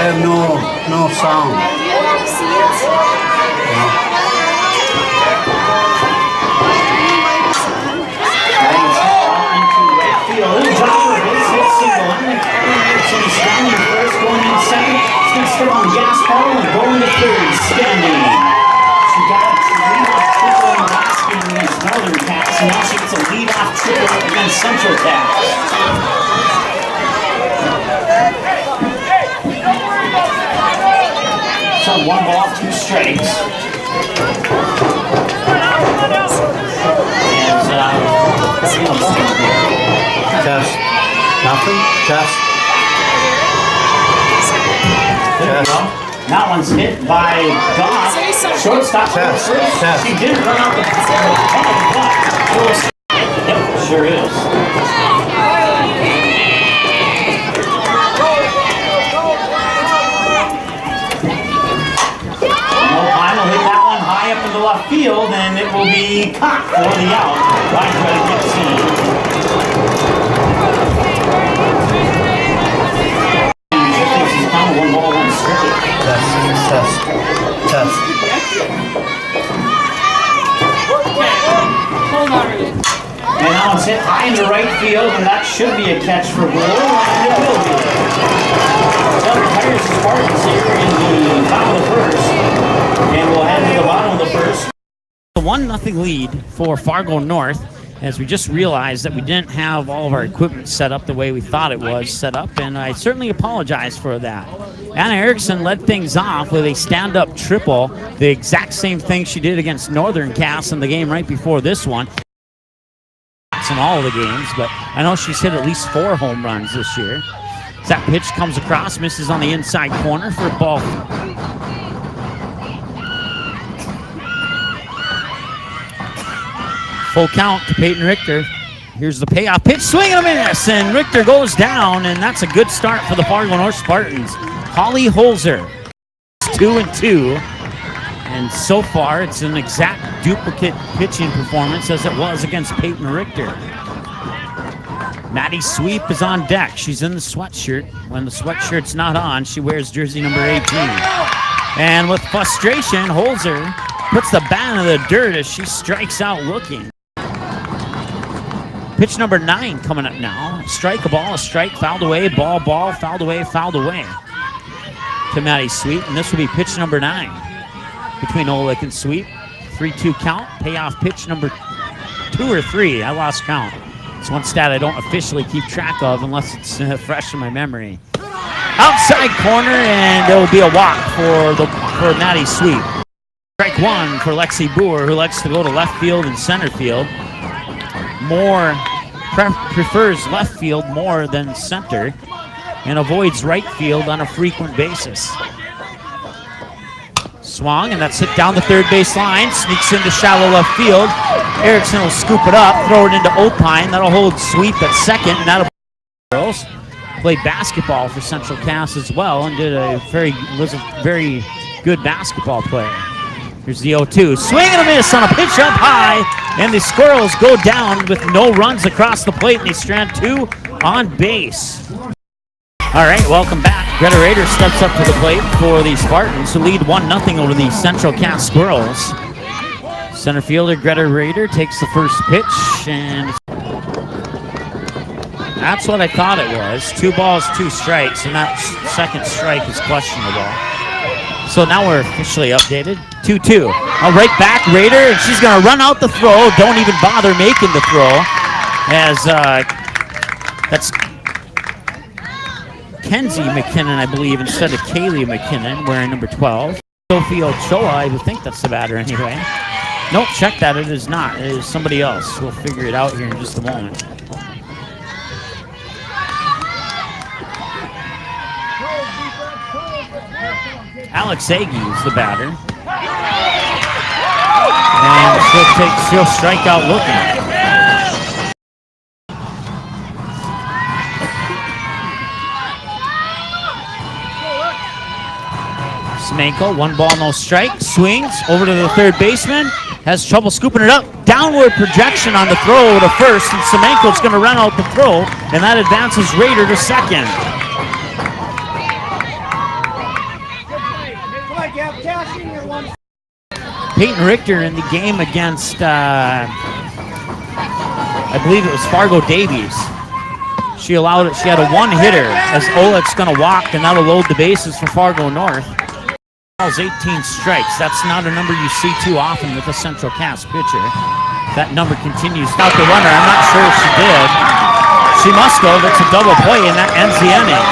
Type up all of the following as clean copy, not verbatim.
have no sound. Do you have any seeds? Mickelson standing first, going in second. He's going to step on the gas pedal and go into third, standing. She got a lead-off triple in the last game against Northern Cats, and now she gets a lead-off triple against Central Cats. So 1 ball, 2 strikes. Test. Nothing. Test. There we go. That one's hit by Goff. Shortstop. Test. She didn't run out the Yep, sure is. Up in the left field, and it will be caught for the out by Mickelson. He's found 1 ball, 1 strike. Test. And now it's hit high into right field, and that should be a catch for goal, and it will be. So retires the Spartans here in the top of the first. And we'll head to the bottom of the first. A 1-0 lead for Fargo North, as we just realized that we didn't have all of our equipment set up the way we thought it was set up, and I certainly apologize for that. Anna Erickson led things off with a stand-up triple, the exact same thing she did against Northern Cass in the game right before this one. In all of the games, but I know she's hit at least 4 home runs this year. That pitch comes across, misses on the inside corner for a ball. Full count to Peyton Richter. Here's the payoff pitch, swing and a miss, and Richter goes down, and that's a good start for the Fargo North Spartans. Holly Holzer, 2-2, and so far it's an exact duplicate pitching performance as it was against Peyton Richter. Maddie Sweep is on deck. She's in the sweatshirt. When the sweatshirt's not on, she wears jersey number 18. And with frustration, Holzer puts the bat in the dirt as she strikes out looking. Pitch number 9 coming up now. Strike, a ball, a strike, fouled away, ball, fouled away, to Maddie Sweet. And this will be pitch number 9 between Olick and Sweet. 3-2 count, payoff pitch number 2 or 3. I lost count. It's one stat I don't officially keep track of unless it's fresh in my memory. Outside corner, and there will be a walk for Maddie Sweet. Strike 1 for Lexi Boer, who likes to go to left field and center field. Prefers left field more than center, and avoids right field on a frequent basis. Swung, and that's hit down the third base line, sneaks into shallow left field. Erickson will scoop it up, throw it into Opine. That'll hold Sweep at second, and that'll girls. Played basketball for Central Cass as well, and was a very good basketball player. Here's the 0-2. Swing and a miss on a pitch up high, and the Squirrels go down with no runs across the plate, and they strand 2 on base. All right, welcome back. Greta Rader steps up to the plate for the Spartans, who lead 1-0 over the Central Cass Squirrels. Center fielder Greta Rader takes the first pitch, and that's what I thought it was. 2 balls, 2 strikes, and that second strike is questionable. So now we're officially updated. 2-2. Right back, Rader, and she's going to run out the throw. Don't even bother making the throw, as that's Kenzie McKinnon, I believe, instead of Kaylee McKinnon, wearing number 12. Sophie Ochoa, I would think that's the batter anyway. Nope, check that. It is not. It is somebody else. We'll figure it out here in just a moment. Alex Agee is the batter. And she'll strike out looking. Semenko, 1 ball, no strike. Swings over to the third baseman. Has trouble scooping it up. Downward projection on the throw to first, and Semenko's going to run out the throw, and that advances Rader to second. Peyton Richter in the game against, I believe it was Fargo Davies. She allowed it. She had a one-hitter as Oleg's going to walk, and that'll load the bases for Fargo North. 18 strikes. That's not a number you see too often with a Central Cass pitcher. That number continues out the runner. I'm not sure if she did. She must have. It's a double play, and that ends the inning.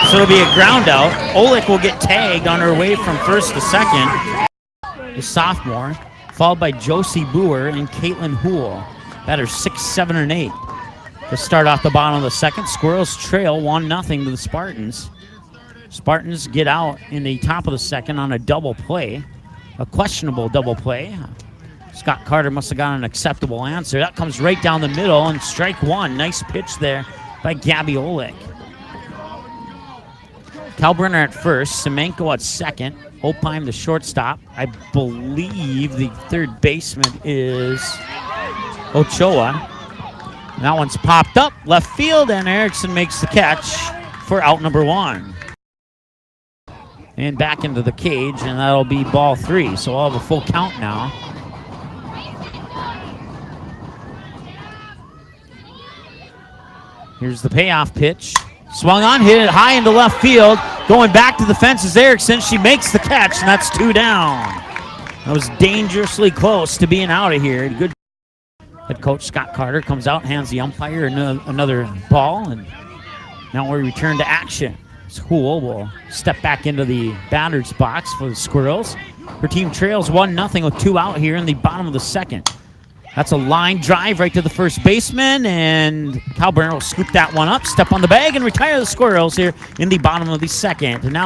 So it'll be a ground out. Oleg will get tagged on her way from first to second. The sophomore, followed by Josie Boer and Caitlin Houle. Batters 6, 7, and 8. To start off the bottom of the second, Squirrels trail 1-0 to the Spartans. Spartans get out in the top of the second on a double play, a questionable double play. Scott Carter must have got an acceptable answer. That comes right down the middle, and strike one. Nice pitch there by Gabby Oleg. Kalbrenner at first, Semenko at second, Opheim the shortstop. I believe the third baseman is Ochoa. And that one's popped up left field, and Erickson makes the catch for out number 1. And back into the cage, and that'll be ball 3. So I'll have a full count now. Here's the payoff pitch. Swung on, hit it high into left field. Going back to the fence is Erickson. She makes the catch, and that's 2 down. That was dangerously close to being out of here. Good. Head coach Scott Carter comes out, hands the umpire another ball, and now we return to action. Houle will step back into the batter's box for the Squirrels. Her team trails 1-0 with 2 out here in the bottom of the second. That's a line drive right to the first baseman, and Kalbrenner will scoop that one up, step on the bag, and retire the Squirrels here in the bottom of the second. And now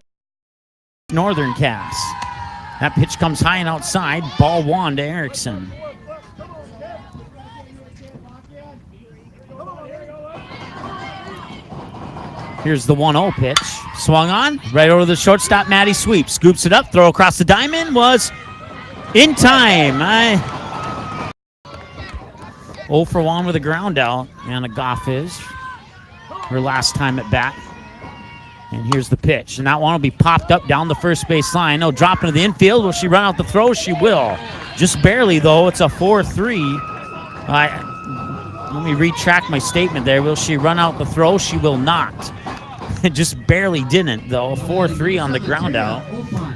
Northern Cass. That pitch comes high and outside. Ball 1 to Erickson. Here's the 1-0 pitch. Swung on, right over the shortstop, Maddie Sweep. Scoops it up, throw across the diamond, was in time. 0 for 1 with a ground out. Anna Goff is her last time at bat. And here's the pitch. And that one will be popped up down the first base line. No, drop into the infield. Will she run out the throw? She will. Just barely, though. It's a 4-3. Let me retract my statement there. Will she run out the throw? She will not. It just barely didn't, though. 4-3 on the ground out.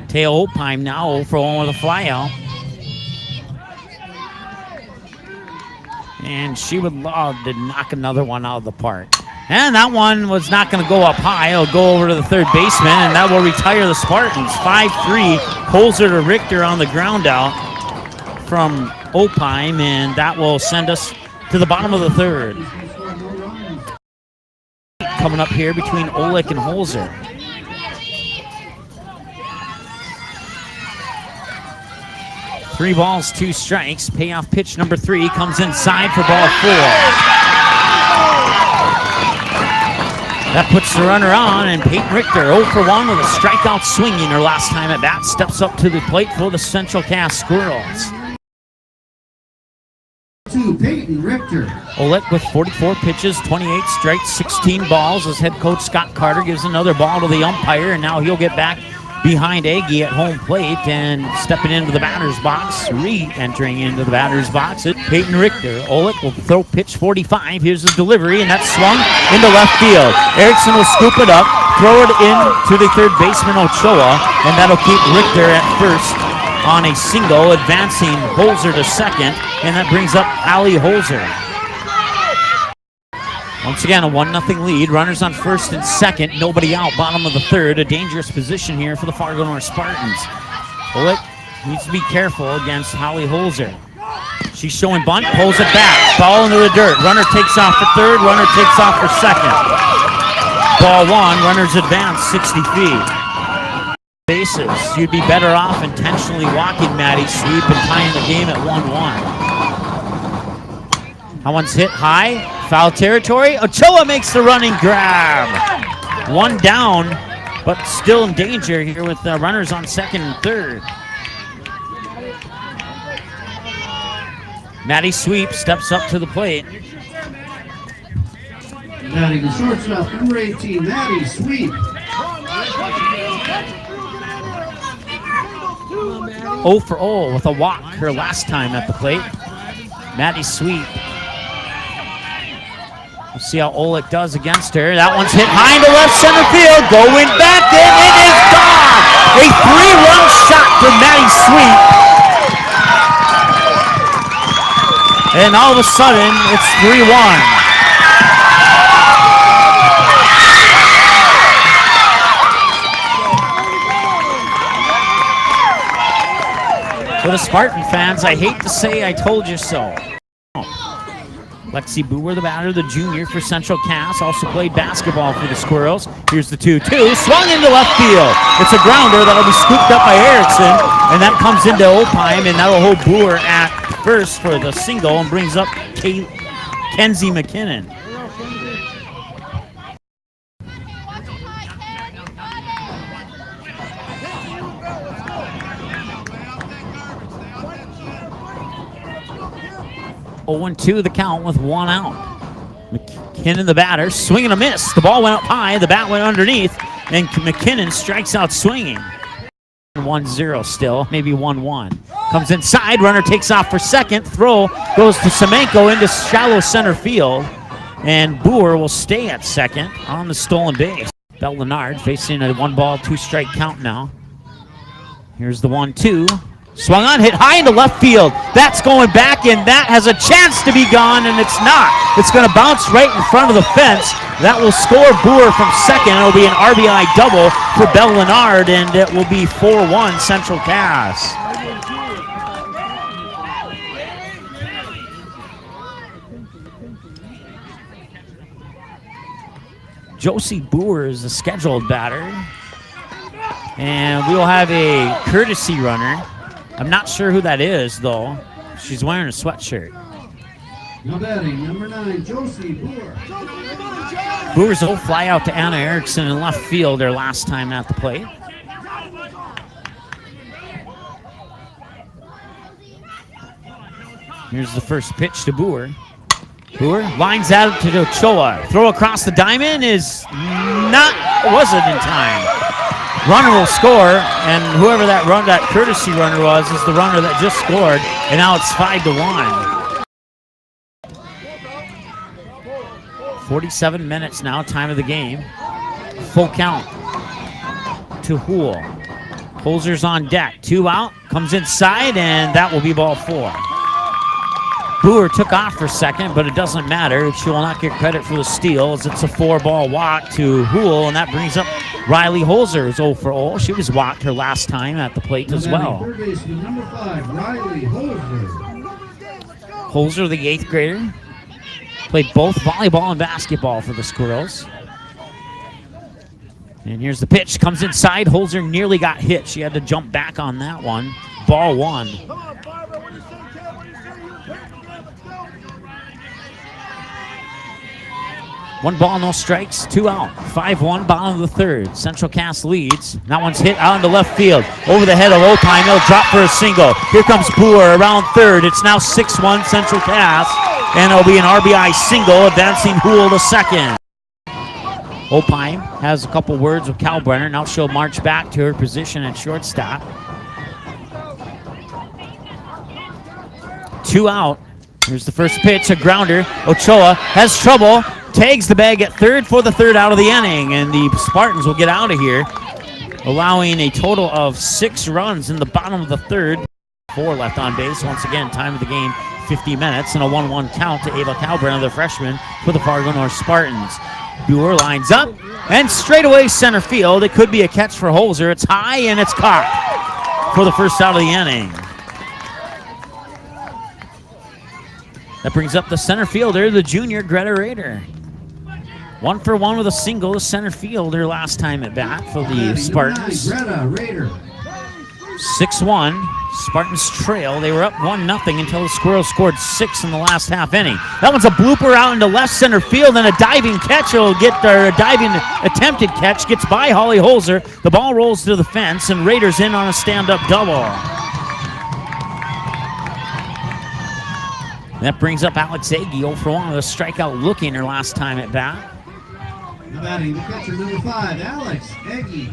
Teo Opheim now 0 for 1 with a fly out. And she would love to knock another one out of the park. And that one was not going to go up high. It'll go over to the third baseman, and that will retire the Spartans. 5-3, Holzer to Richter on the ground out from Opheim, and that will send us to the bottom of the third. Coming up here between Oleg and Holzer. Three balls, 2 strikes. Payoff pitch number 3 comes inside for ball 4. That puts the runner on, and Peyton Richter 0 for 1 with a strikeout swinging her last time at bat. Steps up to the plate for the Central Cass Squirrels. To Peyton Richter. Oleg with 44 pitches, 28 strikes, 16 balls as head coach Scott Carter gives another ball to the umpire, and now he'll get back behind Aggie at home plate and stepping into the batter's box, re-entering into the batter's box at Peyton Richter. Oleg will throw pitch 45. Here's his delivery, and that's swung into left field. Erickson will scoop it up, throw it in to the third baseman Ochoa, and that'll keep Richter at first on a single, advancing Holzer to second, and that brings up Allie Holzer. Once again, a 1-0 lead. Runners on first and second, nobody out. Bottom of the third, a dangerous position here for the Fargo North Spartans. Oleg needs to be careful against Holly Holzer. She's showing bunt, pulls it back, ball into the dirt. Runner takes off for third, runner takes off for second. Ball 1, runners advance 60 feet. Bases. You'd be better off intentionally walking Maddie Sweep and tying the game at 1-1. That one's hit high, foul territory. Ochoa makes the running grab. 1 down, but still in danger here with the runners on second and third. Maddie Sweep steps up to the plate. Batting the shortstop, number 18, Maddie Sweep. 0 for 0 with a walk her last time at the plate. Maddie Sweet. We'll see how Olick does against her. That one's hit high into left center field. Going back in. It is gone. A 3-run shot for Maddie Sweet. And all of a sudden, it's 3-1. For the Spartan fans, I hate to say I told you so. Lexi Boer, the batter, the junior for Central Cass, also played basketball for the Squirrels. Here's the 2-2, swung into left field. It's a grounder that'll be scooped up by Erickson, and that comes into Opheim, and that'll hold Boer at first for the single and brings up Kenzie McKinnon. Oh, 0-2 the count with 1 out. McKinnon, the batter, swinging a miss. The ball went up high, the bat went underneath, and McKinnon strikes out swinging. 1-0 still, maybe 1-1. Comes inside, runner takes off for second. Throw goes to Semenko into shallow center field, and Boer will stay at second on the stolen base. Bell Leonard facing a 1-ball, 2-strike count now. Here's the 1-2. Swung on, hit high into left field. That's going back, and that has a chance to be gone, and it's not. It's going to bounce right in front of the fence. That will score Boer from second. It'll be an RBI double for Bell Leonard, and it will be 4-1 Central Cass. Josie Boer is the scheduled batter, and we will have a courtesy runner. I'm not sure who that is, though. She's wearing a sweatshirt. Now batting, number 9, Josie Boer. Boer's will fly out to Anna Erickson in left field their last time at the plate. Here's the first pitch to Boer. Boer lines out to Ochoa. Throw across the diamond wasn't in time. Runner will score, and whoever that courtesy runner was is the runner that just scored, and now it's 5-1. 47 minutes now, time of the game. Full count to Hool. Holzer's on deck, 2 out, comes inside, and that will be ball 4. Boer took off for second, but it doesn't matter. She will not get credit for the steal, as it's a 4-ball walk to Hool, and that brings up Riley Holzer, who's 0 for 0. She was walked her last time at the plate as well. Third baseman, number 5, Riley Holzer. Holzer, the 8th grader, played both volleyball and basketball for the Squirrels. And here's the pitch, comes inside. Holzer nearly got hit. She had to jump back on that one. Ball 1. 1 ball, no strikes, 2 out. 5-1, bottom of the third. Central Cass leads. That one's hit out into left field. Over the head of Opheim. It'll drop for a single. Here comes Boer around third. It's now 6-1 Central Cass. And it'll be an RBI single, advancing Hool to second. Opheim has a couple words with Kalbrenner. Now she'll march back to her position at shortstop. 2 out. Here's the first pitch, a grounder. Ochoa has trouble. Tags the bag at third for the third out of the inning, and the Spartans will get out of here, allowing a total of 6 runs in the bottom of the third. 4 left on base. Once again, time of the game, 50 minutes, and a 1-1 count to Ava Kalbrenner, the freshman, for the Fargo North Spartans. Boer lines up, and straight away center field. It could be a catch for Holzer. It's high, and it's caught for the first out of the inning. That brings up the center fielder, the junior Greta Rader. 1 for 1 with a single, the center fielder last time at bat for the Spartans. Greta Rader. 6-1, Spartans trail. They were up 1-0 until the Squirrels scored 6 in the last half inning. That one's a blooper out into left center field, and a diving catch will get, or a diving attempted catch gets by Holly Holzer. The ball rolls to the fence, and Raiders in on a stand-up double. That brings up Alex Agee, 0 for 1 with a strikeout looking her last time at bat. Now batting, the catcher, number 5, Alex Agee.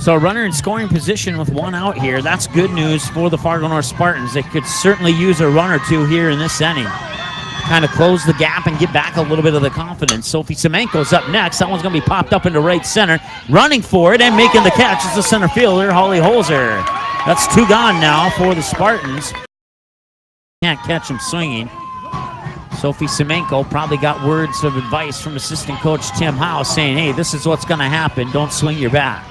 So a runner in scoring position with one out here. That's good news for the Fargo North Spartans. They could certainly use a run or two here in this inning. Kind of close the gap and get back a little bit of the confidence. Sophie Semenko's up next. That one's going to be popped up into right center. Running for it and making the catch is the center fielder, Holly Holzer. That's 2 gone now for the Spartans. Can't catch him swinging. Sophie Semenko probably got words of advice from assistant coach Tim House saying, hey, this is what's going to happen. Don't swing your bat.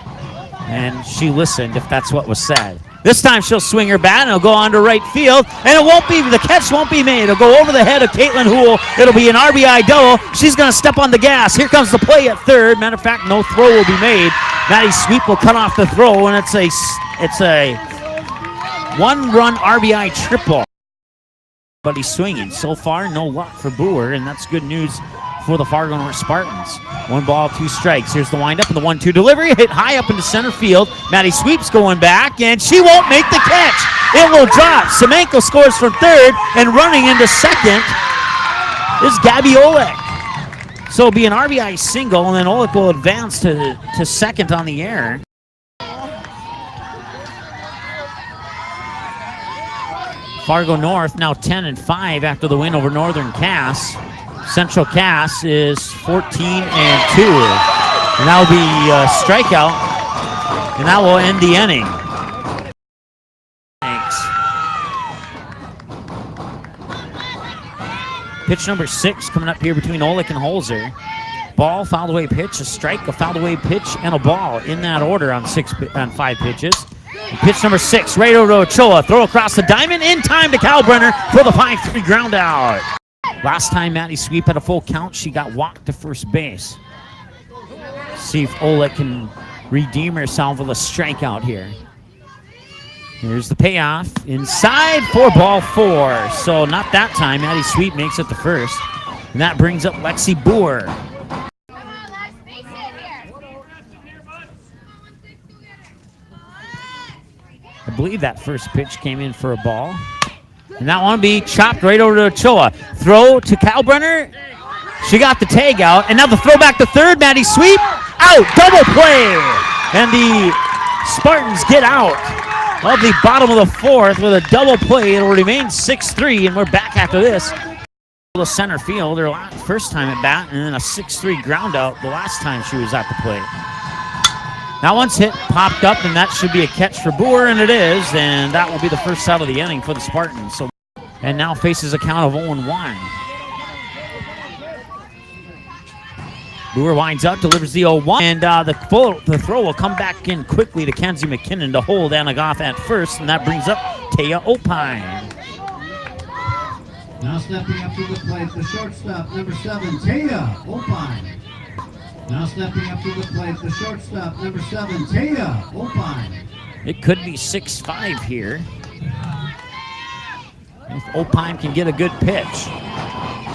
And she listened if that's what was said. This time she'll swing her bat and it'll go on to right field. And the catch won't be made. It'll go over the head of Caitlin Houle. It'll be an RBI double. She's going to step on the gas. Here comes the play at third. Matter of fact, no throw will be made. Maddie Sweep will cut off the throw, and it's a 1-run RBI triple. But he's swinging. So far, no luck for Boer, and that's good news for the Fargo North Spartans. 1 ball, 2 strikes. Here's the windup and the 1-2 delivery. Hit high up into center field. Maddie Sweep's going back, and she won't make the catch. It will drop. Semenko scores from third, and running into second is Gabby Olek. So it'll be an RBI single, and then Olek will advance to second on the air. Fargo North now 10-5 after the win over Northern Cass. Central Cass is 14-2. And that will be a strikeout, and that will end the inning. Thanks. Pitch number 6 coming up here between Olek and Holzer. Ball, fouled away pitch, a strike, a fouled away pitch, and a ball in that order on 5 pitches. Pitch number 6, right over to Ochoa. Throw across the diamond in time to Kalbrenner for the 5-3 ground out. Last time Maddie Sweep had a full count, she got walked to first base. See if Olek can redeem herself with a strikeout here. Here's the payoff. Inside for ball 4. So not that time. Maddie Sweep makes it to first. And that brings up Lexi Boer. I believe that first pitch came in for a ball. And that one will be chopped right over to Ochoa. Throw to Kalbrenner. She got the tag out. And now the throw back to third. Maddie Sweep. Out. Double play. And the Spartans get out of the bottom of the 4th with a double play. It'll remain 6-3. And we're back after this. The center field, her first time at bat. And then a 6-3 ground out the last time she was at the plate. That one's hit, popped up, and that should be a catch for Boer, and it is, and that will be the first out of the inning for the Spartans. So, and now faces a count of 0-1. Boer winds up, delivers the 0-1, and the throw will come back in quickly to Kenzie McKinnon to hold Anna Goff at first, and that brings up Taya Opine. Now stepping up to the plate, the shortstop, number 7, Taya Opine. Now stepping up to the plate, the shortstop, number 7, Taya Opine. It could be 6-5 here. If Opine can get a good pitch.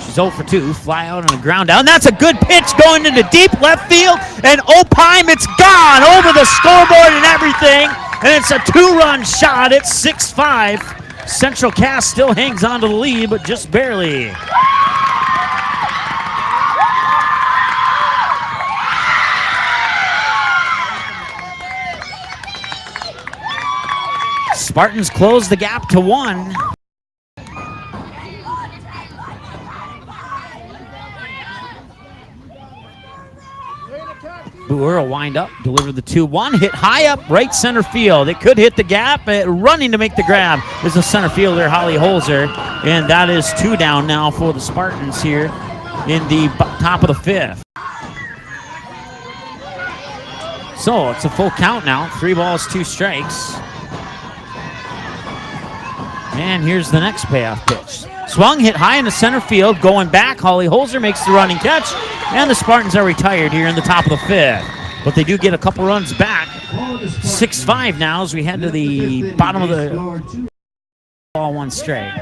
She's 0 for 2, fly out on a ground out. And that's a good pitch going into deep left field. And Opine, it's gone over the scoreboard and everything. And it's a 2-run shot. It's 6-5. Central Cass still hangs on to the lead, but just barely. Spartans close the gap to 1. Boer will wind up, deliver the 2-1, hit high up right center field. It could hit the gap, running to make the grab is the center fielder, Holly Holzer, and that is 2 down now for the Spartans here in the top of the 5th. So it's a full count now, 3 balls, 2 strikes. And here's the next payoff pitch. Swung, hit high in the center field, going back. Holly Holzer makes the running catch, and the Spartans are retired here in the top of the 5th. But they do get a couple runs back. 6-5 now as we head to the bottom of the ball, 1 straight.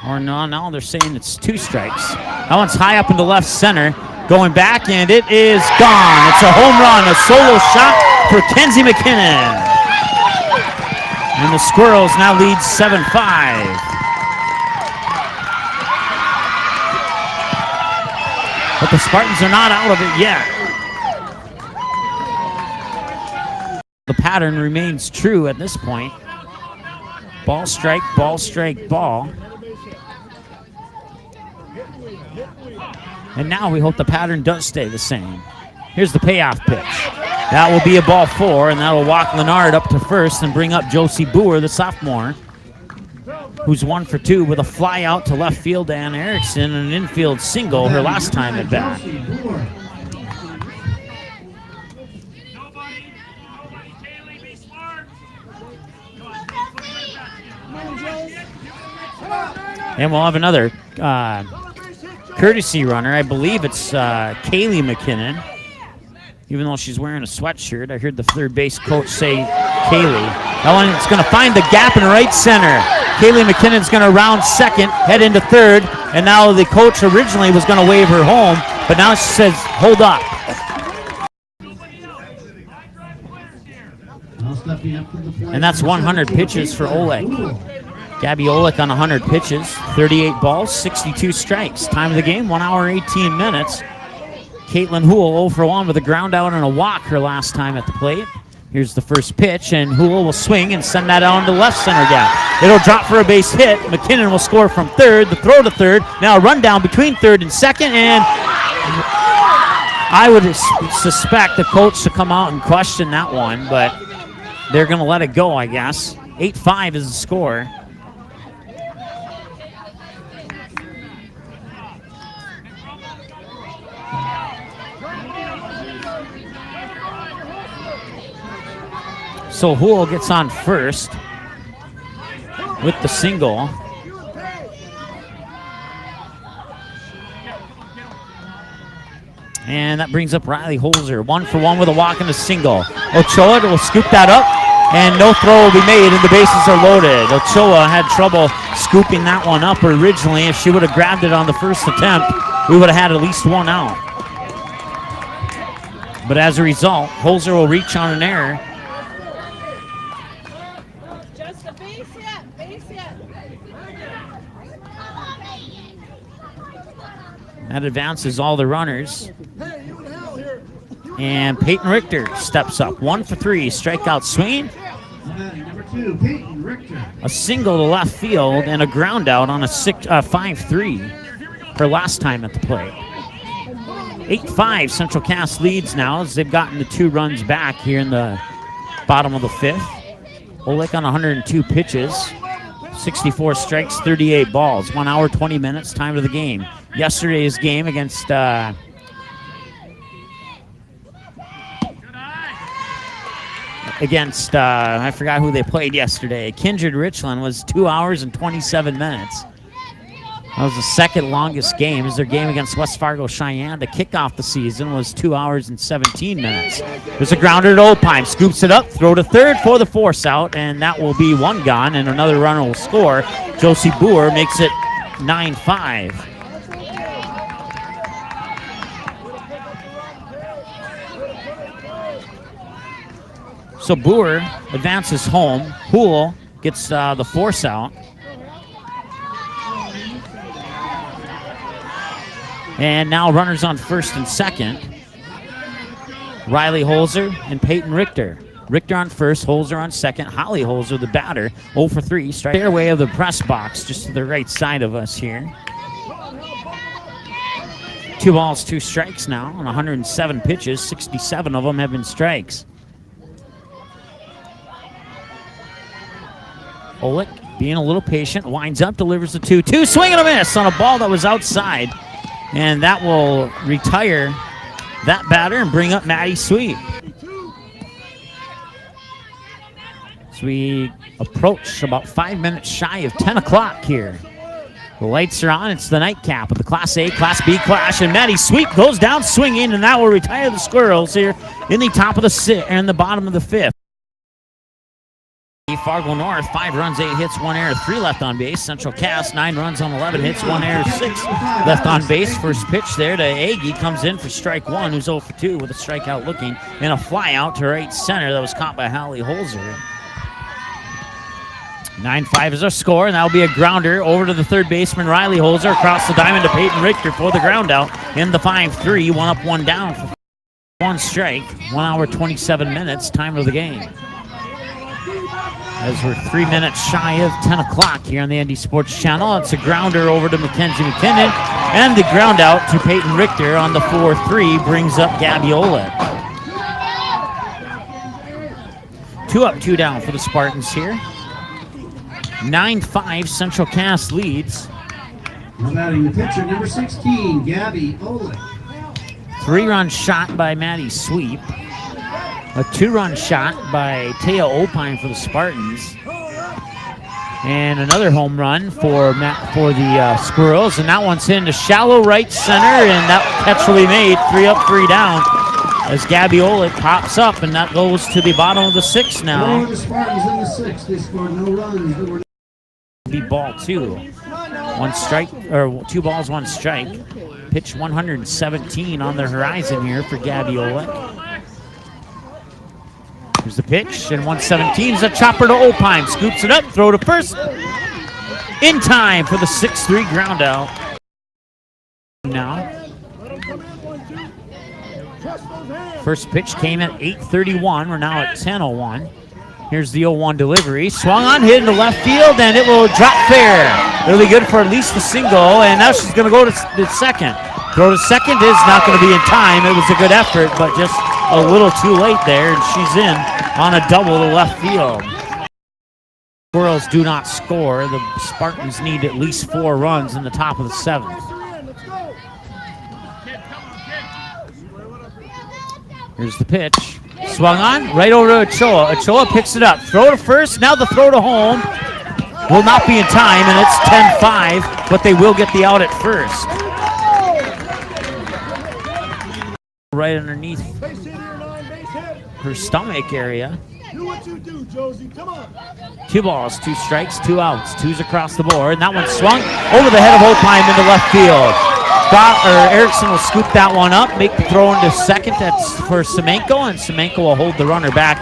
Or no, they're saying it's 2 strikes. That one's high up into left center, going back, and it is gone. It's a home run, a solo shot for Kenzie McKinnon. And the Squirrels now lead 7-5. But the Spartans are not out of it yet. The pattern remains true at this point. Ball, strike, ball, strike, ball. And now we hope the pattern does stay the same. Here's the payoff pitch. That will be a ball 4, and that will walk Leonard up to first and bring up Josie Boer, the sophomore, who's 1 for 2 with a fly out to left field to Ann Erickson and an infield single her last time at bat. And we'll have another courtesy runner. I believe it's Kaylee McKinnon. Even though she's wearing a sweatshirt, I heard the third base coach say Kaylee. That one is going to find the gap in right center. Kaylee McKinnon's going to round second, head into third, and now the coach originally was going to wave her home, but now she says, hold up. And that's 100 pitches for Oleg. Gabby Oleg on 100 pitches, 38 balls, 62 strikes. Time of the game, 1 hour, 18 minutes. Caitlin Houle 0 for 1 with a ground out and a walk her last time at the plate. Here's the first pitch, and Houle will swing and send that on to left center gap. It'll drop for a base hit. McKinnon will score from third. The throw to third. Now a run down between third and second, and I would suspect the coach to come out and question that one, but they're going to let it go, I guess. 8-5 is the score. So Houle gets on first with the single. And that brings up Riley Holzer. 1 for 1 with a walk and a single. Ochoa will scoop that up, and no throw will be made, and the bases are loaded. Ochoa had trouble scooping that one up originally. If she would have grabbed it on the first attempt, we would have had at least 1 out. But as a result, Holzer will reach on an error. That advances all the runners. And Peyton Richter steps up. 1 for 3, strikeout swing. Number 2, Peyton Richter. A single to left field and a ground out on a 5-3. Her last time at the plate. 8-5, Central Cass leads now as they've gotten the 2 runs back here in the bottom of the 5th. Oleg on 102 pitches. 64 strikes, 38 balls. 1 hour, 20 minutes, time of the game. Yesterday's game against I forgot who they played yesterday. Kindred Richland was 2 hours and 27 minutes. That was the second longest game. It was their game against West Fargo Cheyenne to kick off the season was 2 hours and 17 minutes. There's a grounder to Opine, scoops it up, throw to third for the force out, and that will be 1 gone, and another runner will score. Josie Boer makes it 9-5. So Boer advances home. Houle gets the force out. And now runners on first and second. Riley Holzer and Peyton Richter. Richter on first, Holzer on second. Holly Holzer, the batter, 0 for 3. Strike fairway of the press box, just to the right side of us here. 2 balls, 2 strikes now on 107 pitches. 67 of them have been strikes. Oleg being a little patient, winds up, delivers the 2-2. Swing and a miss on a ball that was outside. And that will retire that batter and bring up Maddie Sweet. As we approach about 5 minutes shy of 10 o'clock here. The lights are on. It's the nightcap of the Class A, Class B clash. And Maddie Sweet goes down swinging, and that will retire the Squirrels here in the top of the and the bottom of the 5th. Fargo North, 5 runs, 8 hits, 1 error, 3 left on base. Central Cass, 9 runs on 11 hits, 1 error, 6 left on base. First pitch there to Agee, comes in for strike 1, who's 0 for 2 with a strikeout looking, and a fly out to right center that was caught by Holly Holzer. 9-5 is our score, and that'll be a grounder over to the third baseman, Riley Holzer, across the diamond to Peyton Richter for the ground out in the 5-3. 1 up, 1 down for 1 strike. 1 hour, 27 minutes, time of the game. As we're 3 minutes shy of 10 o'clock here on the ND Sports Channel. It's a grounder over to Mackenzie McKinnon, and the ground out to Peyton Richter on the 4-3 brings up Gabby Olek. 2 up, 2 down for the Spartans here. 9-5, Central Cass leads. Now batting the pitcher, number 16, Gabby Olek. 3-run shot by Maddie Sweep. A 2-run shot by Taya Opine for the Spartans. And another home run for the Squirrels. And that one's into shallow right center, and that catch will be made. 3 up, 3 down. As Gabby Olek pops up, and that goes to the bottom of the 6th now. The Spartans in the 6th. They scored no runs. Be ball 2. 1 strike, or 2 balls, 1 strike. Pitch 117 on the horizon here for Gabby Olek. Here's the pitch, and 117 is a chopper to Opine. Scoops it up, throw to first. In time for the 6-3 ground out. Now. First pitch came at 8:31. We're now at 10:01. Here's the 0-1 delivery. Swung on, hit into left field, and it will drop fair. It'll be good for at least a single, and now she's going to go to the second. Throw to second is not going to be in time. It was a good effort, but just a little too late there, and she's in on a double to left field. Squirrels do not score. The Spartans need at least 4 runs in the top of the 7th. Here's the pitch. Swung on, right over to Ochoa. Ochoa picks it up. Throw to first, now the throw to home. Will not be in time, and it's 10-5, but they will get the out at first. Right underneath her stomach area. Do what you do, Josie. Come on. 2 balls, 2 strikes, 2 outs. 2's across the board, and that one swung over the head of Opine into left field. Erickson will scoop that one up, make the throw into second. That's for Semenko, and Semenko will hold the runner back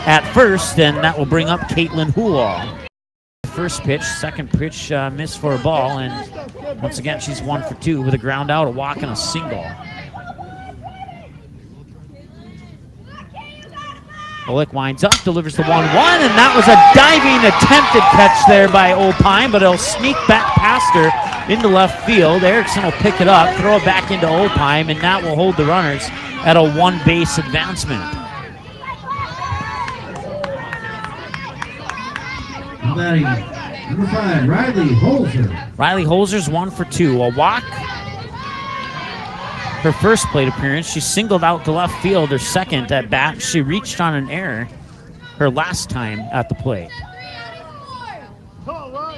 at first, and that will bring up Caitlin Hulal. First pitch, second pitch missed for a ball, and once again she's 1 for 2 with a ground out, a walk, and a single. Olek winds up, delivers the 1-1, and that was a diving attempted catch there by Opine, but it'll sneak back past her into left field. Erickson will pick it up, throw it back into Opine, and that will hold the runners at a 1-base advancement. Batting number 5, Riley Holzer. Riley Holzer's 1 for 2, a walk. Her first plate appearance, she singled out to left field. Her second at bat, she reached on an error her last time at the plate.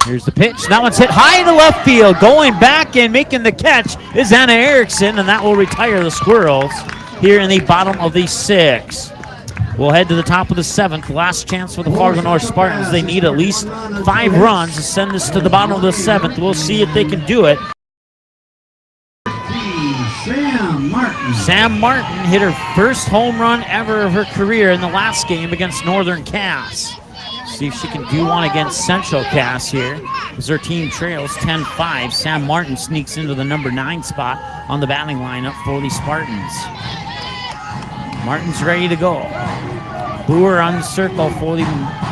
Here's the pitch. That one's hit high to left field. Going back and making the catch is Anna Erickson, and that will retire the Squirrels here in the bottom of the 6th. We'll head to the top of the 7th. Last chance for the Fargo North Spartans. They need at least 5 runs to send this to the bottom of the 7th. We'll see if they can do it. Sam Martin hit her first home run ever of her career in the last game against Northern Cass. See if she can do one against Central Cass here as her team trails 10-5. Sam Martin sneaks into the number 9 spot on the batting lineup for the Spartans. Martin's ready to go. Brewer on the circle for the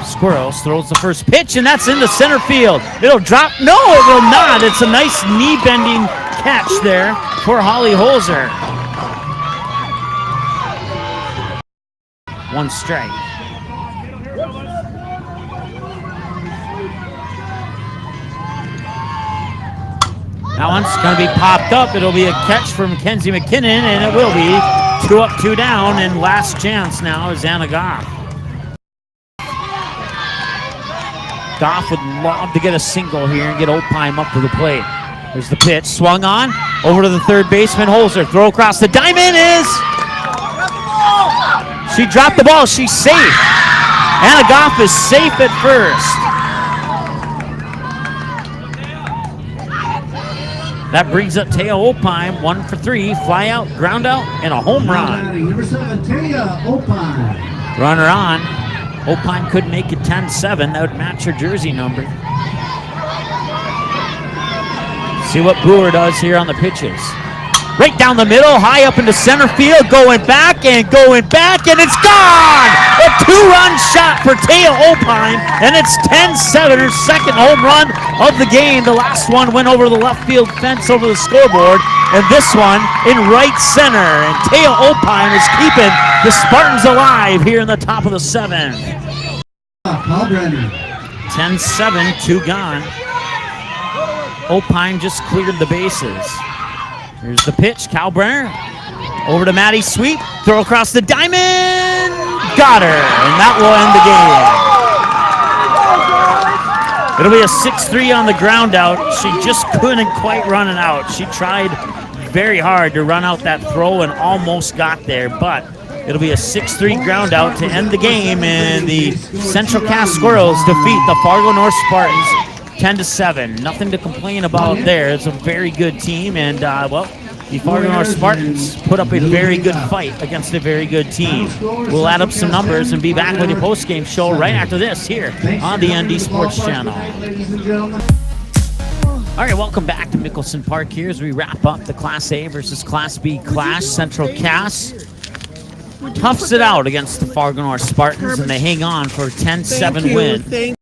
Squirrels. Throws the first pitch, and that's into center field. It'll drop. No, it will not. It's a nice knee-bending catch there for Holly Holzer. 1 strike. That one's going to be popped up. It'll be a catch from Mackenzie McKinnon, and it will be 2 up, 2 down, and last chance now is Anna Goff. Goff would love to get a single here and get Opine up to the plate. There's the pitch, swung on, over to the third baseman, Holzer. Throw across the diamond is... She dropped the ball, she's safe. Anna Goff is safe at first. That brings up Taya Opine, 1 for 3, fly out, ground out, and a home run. Number 7, Taya Opine. Runner on. Opine could make it 10-7. That would match her jersey number. See what Brewer does here on the pitches. Right down the middle, high up into center field, going back, and it's gone! A two-run shot for Taya Opine, and it's 10-7, her second home run of the game. The last one went over the left field fence over the scoreboard, and this one in right center. And Taya Opine is keeping the Spartans alive here in the top of the seventh. 10-7, two gone. Opine just cleared the bases. Here's the pitch, Kalbrenner. Over to Maddie Sweet, throw across the diamond, got her, and that will end the game. It'll be a 6-3 on the ground out. She just couldn't quite run it out. She tried very hard to run out that throw and almost got there, but it'll be a 6-3 ground out to end the game, and the Central Cass Squirrels defeat the Fargo North Spartans 10-7. Nothing to complain about there. It's a very good team, and well, the Fargo North Spartans put up a very good fight against a very good team. We'll add up some numbers and be back with your post-game show right after this here on the ND Sports Channel. All right, welcome back to Mickelson Park here as we wrap up the Class A versus Class B clash. Central Cass toughs it out against the Fargo North Spartans, and they hang on for a 10-7 win.